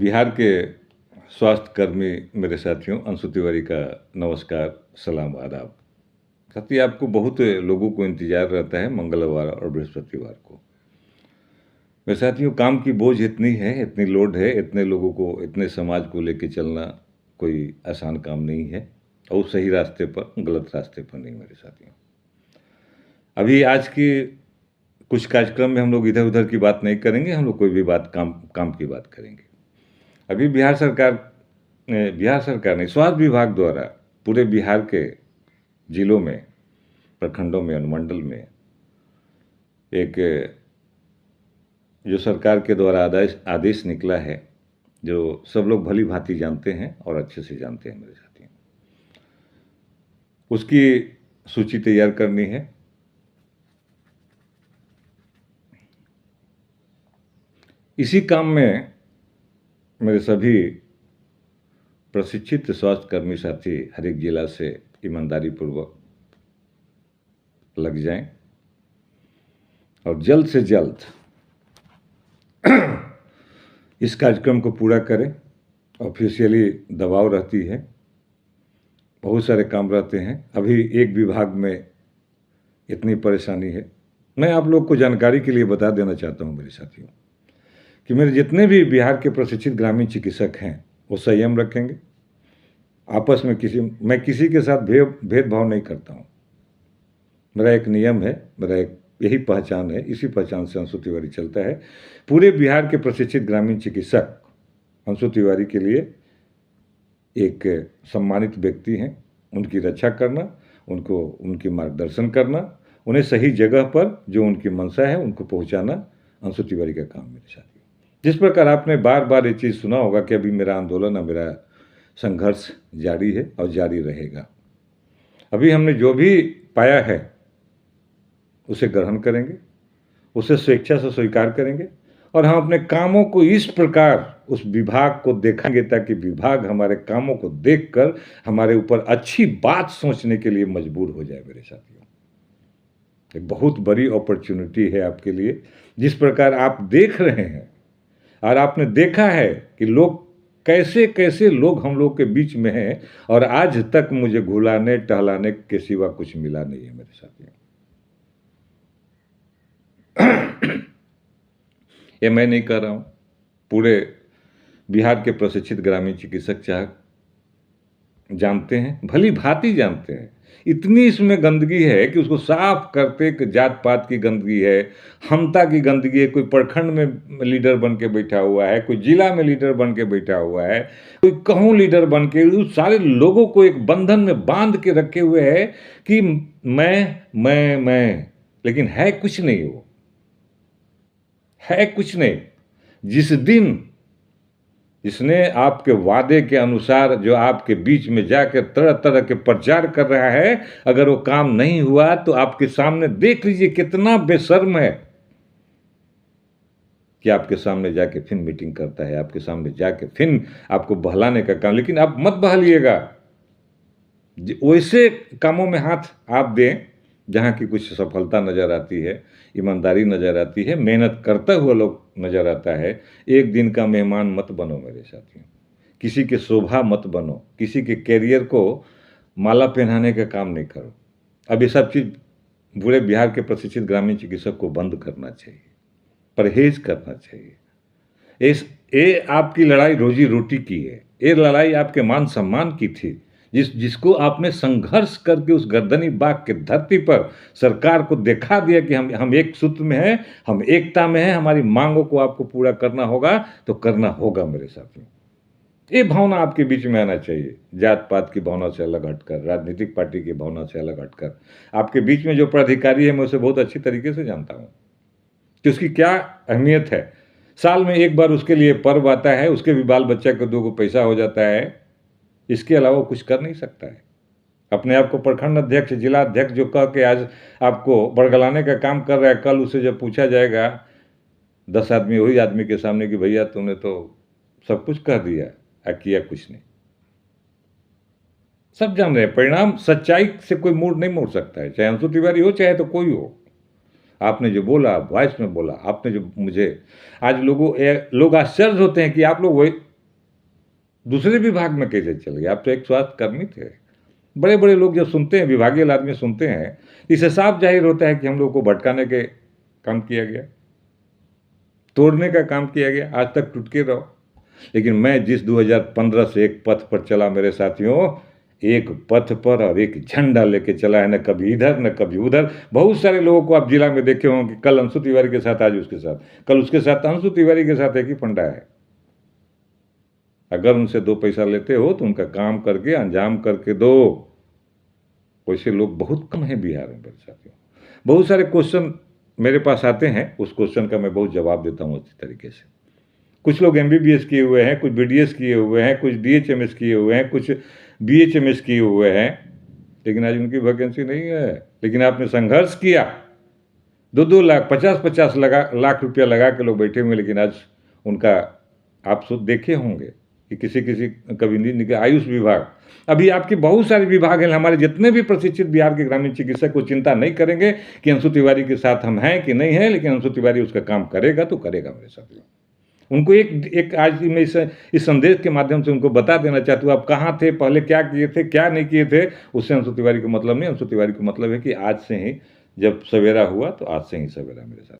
बिहार के स्वास्थ्य कर्मी मेरे साथियों, अंशु तिवारी का नमस्कार, सलाम, आदाब। साथियों, आपको बहुत लोगों को इंतज़ार रहता है मंगलवार और बृहस्पतिवार को। मेरे साथियों, काम की बोझ इतनी है, इतनी लोड है, इतने लोगों को, इतने समाज को लेके चलना कोई आसान काम नहीं है और सही रास्ते पर, गलत रास्ते पर नहीं मेरे साथियों। अभी आज की कुछ कार्यक्रम में हम लोग इधर उधर की बात नहीं करेंगे, हम लोग कोई भी बात काम की बात करेंगे। अभी बिहार सरकार ने स्वास्थ्य विभाग द्वारा पूरे बिहार के जिलों में, प्रखंडों में, अनुमंडल में एक जो सरकार के द्वारा आदेश निकला है, जो सब लोग भली भांति जानते हैं और अच्छे से जानते हैं मेरे साथियों। उसकी सूची तैयार करनी है। इसी काम में मेरे सभी प्रशिक्षित स्वास्थ्य कर्मी साथी हर एक जिला से ईमानदारी पूर्वक लग जाएं और जल्द से जल्द इस कार्यक्रम को पूरा करें। ऑफिशियली दबाव रहती है, बहुत सारे काम रहते हैं। अभी एक विभाग में इतनी परेशानी है। मैं आप लोग को जानकारी के लिए बता देना चाहता हूं मेरे साथियों कि मेरे जितने भी बिहार के प्रशिक्षित ग्रामीण चिकित्सक हैं वो संयम रखेंगे। आपस में मैं किसी के साथ भेदभाव नहीं करता हूँ। मेरा एक नियम है, मेरा एक यही पहचान है, इसी पहचान से अंशु तिवारी चलता है। पूरे बिहार के प्रशिक्षित ग्रामीण चिकित्सक अंशु तिवारी के लिए एक सम्मानित व्यक्ति हैं। उनकी रक्षा करना, उनको उनकी मार्गदर्शन करना, उन्हें सही जगह पर जो उनकी मंशा है उनको पहुँचाना अंशु तिवारी का काम मेरे साथ। जिस प्रकार आपने बार बार ये चीज़ सुना होगा कि अभी मेरा आंदोलन और मेरा संघर्ष जारी है और जारी रहेगा। अभी हमने जो भी पाया है उसे ग्रहण करेंगे, उसे स्वेच्छा से स्वीकार करेंगे और हम अपने कामों को इस प्रकार उस विभाग को देखेंगे ताकि विभाग हमारे कामों को देखकर हमारे ऊपर अच्छी बात सोचने के लिए मजबूर हो जाए मेरे साथियों। एक बहुत बड़ी अपॉर्चुनिटी है आपके लिए। जिस प्रकार आप देख रहे हैं और आपने देखा है कि लोग कैसे कैसे लोग हम लोग के बीच में हैं और आज तक मुझे घुलाने टहलाने के सिवा कुछ मिला नहीं है मेरे साथियों। ये मैं नहीं कर रहा हूं, पूरे बिहार के प्रशिक्षित ग्रामीण चिकित्सक जानते हैं, भली भांति जानते हैं। इतनी इसमें गंदगी है कि उसको साफ करते कि जात पात की गंदगी है, हमता की गंदगी है। कोई प्रखंड में लीडर बन के बैठा हुआ है, कोई जिला में लीडर बन के बैठा हुआ है, कोई कहूँ लीडर बन के उस सारे लोगों को एक बंधन में बांध के रखे हुए है कि मैं, लेकिन है कुछ नहीं, वो है कुछ नहीं। जिस दिन इसने आपके वादे के अनुसार जो आपके बीच में जाकर तरह तरह के प्रचार कर रहा है, अगर वो काम नहीं हुआ तो आपके सामने देख लीजिए कितना बेशर्म है कि आपके सामने जाके फिर मीटिंग करता है, आपके सामने जाके फिर आपको बहलाने का काम। लेकिन आप मत बहलिएगा, वैसे कामों में हाथ आप दें जहाँ की कुछ सफलता नज़र आती है, ईमानदारी नज़र आती है, मेहनत करता हुआ लोग नज़र आता है। एक दिन का मेहमान मत बनो मेरे साथियों, किसी के शोभा मत बनो, किसी के कैरियर को माला पहनाने का काम नहीं करो। अब ये सब चीज़ पूरे बिहार के प्रशिक्षित ग्रामीण चिकित्सक को बंद करना चाहिए, परहेज करना चाहिए। ये आपकी लड़ाई रोजी रोटी की है, ये लड़ाई आपके मान सम्मान की थी, जिसको आपने संघर्ष करके उस गर्दनी बाग के धरती पर सरकार को दिखा दिया कि हम एक सूत्र में हैं, हम एकता में हैं, हमारी मांगों को आपको पूरा करना होगा तो करना होगा मेरे साथियों। ये भावना आपके बीच में आना चाहिए, जात पात की भावना से अलग हटकर, राजनीतिक पार्टी की भावना से अलग हटकर। आपके बीच में जो पदाधिकारी है मैं उसे बहुत अच्छी तरीके से जानता हूँ कि उसकी क्या अहमियत है। साल में एक बार उसके लिए पर्व आता है, उसके भी बाल बच्चा को 2 पैसा हो जाता है, इसके अलावा कुछ कर नहीं सकता है। अपने आप को प्रखंड अध्यक्ष, जिला अध्यक्ष जो कह के आज आपको बड़गलाने का काम कर रहा है, कल उसे जब पूछा जाएगा 10 आदमी, वही आदमी के सामने कि भैया तुमने तो सब कुछ कह दिया और किया कुछ नहीं। सब जान रहे हैं परिणाम, सच्चाई से कोई नहीं मोड़ सकता है, चाहे अंशु तिवारी हो चाहे तो कोई हो। आपने जो बोला, वॉइस में बोला, आपने जो मुझे आज लोग आश्चर्य होते हैं कि आप लोग वही दूसरे विभाग में कैसे चल गए? आप तो एक स्वास्थ्य कर्मी थे। बड़े बड़े लोग जब सुनते हैं, विभागीय आदमी सुनते हैं, इससे साफ जाहिर होता है कि हम लोग को भटकाने के काम किया गया, तोड़ने का काम किया गया, आज तक टूट के रहो। लेकिन मैं जिस 2015 से एक पथ पर चला मेरे साथियों, एक पथ पर और एक झंडा लेके चला है, न कभी इधर न कभी उधर। बहुत सारे लोगों को आप जिला में देखे होंगे, कल अंशु तिवारी के साथ, आज उसके साथ, कल उसके साथ, अंशु तिवारी के साथ एक ही फंडा है। अगर उनसे 2 पैसा लेते हो तो उनका काम करके अंजाम करके दो। वैसे लोग बहुत कम हैं बिहार में मेरे साथियों। बहुत सारे क्वेश्चन मेरे पास आते हैं, उस क्वेश्चन का मैं बहुत जवाब देता हूँ अच्छी तरीके से। कुछ लोग MBBS किए हुए हैं, कुछ BDS किए हुए हैं, कुछ DHMS किए हुए हैं, कुछ BHMS किए हुए हैं, लेकिन आज उनकी वैकेंसी नहीं है। लेकिन आपने संघर्ष किया, 2-2 लाख, 50-50 लाख रुपया लगा के लोग बैठे हुए, लेकिन आज उनका आप खुद देखे होंगे कि किसी किसी कभी नहीं निकले। आयुष विभाग, अभी आपके बहुत सारे विभाग हैं, हमारे जितने भी प्रशिक्षित बिहार के ग्रामीण चिकित्सक को चिंता नहीं करेंगे कि अंशु तिवारी के साथ हम हैं कि नहीं है, लेकिन अंशु तिवारी उसका काम करेगा तो करेगा मेरे साथियों। उनको एक आज मैं इस संदेश के माध्यम से उनको बता देना चाहता हूँ, आप कहाँ थे पहले, क्या किए थे, क्या नहीं किए थे, उससे अंशु तिवारी को मतलब नहीं। अंशु तिवारी को मतलब है कि आज से ही जब सवेरा हुआ तो आज से ही सवेरा मेरे साथ।